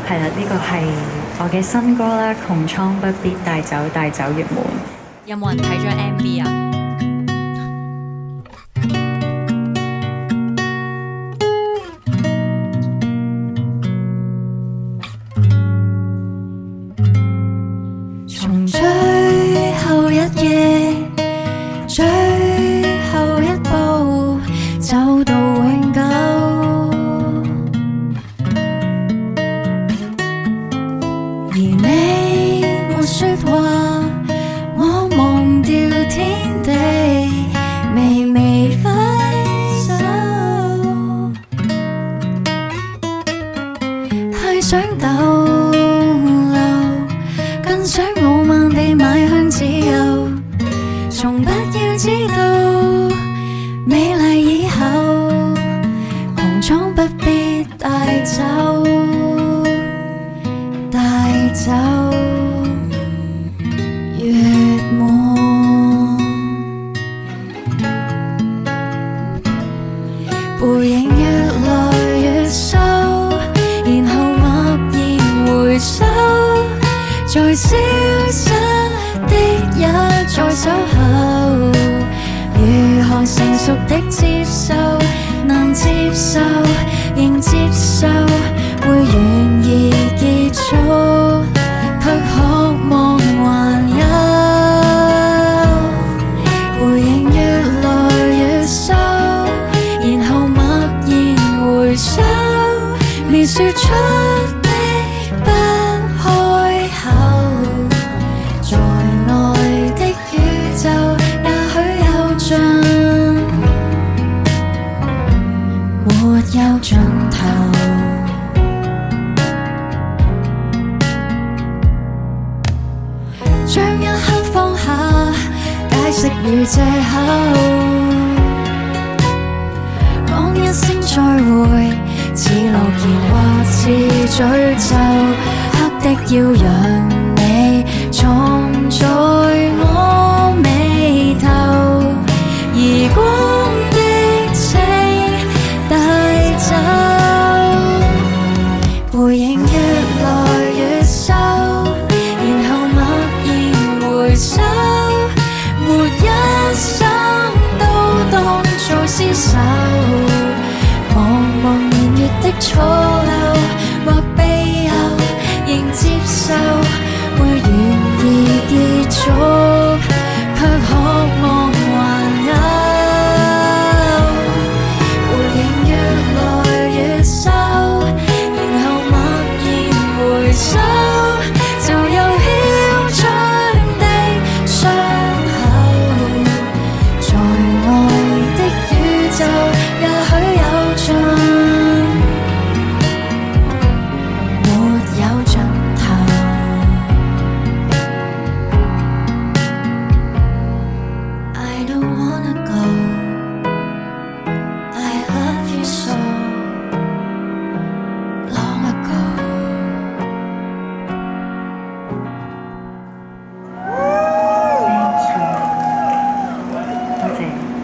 係啦，呢個係我嘅新歌啦，窮蒼不必帶走，帶走月滿。有冇人睇咗 MV 啊？從最後一夜，最後一步，走到永久。而你沒說話，我忘掉天地，微微揮手，太想逗留，更想傲慢地邁向自由，從不要知道美麗以後，窮蒼不必帶走，帶走月滿。背影越來越瘦，然後默然回首，在消失的一再守候，如何成熟的接受，難接受，仍接受，會願意結束，卻渴望還有。背影越來越瘦，然後默然回首，未說出的不開口，在愛的宇宙也許有盡，沒有盡頭。將一刻放下，解釋與藉口，講一聲再會，似留言或似詛咒，黑的要讓你藏在我眉頭，而光的請帶走。背影越來越瘦，然後默然回首，沒一生都當作廝守，茫茫年月的錯。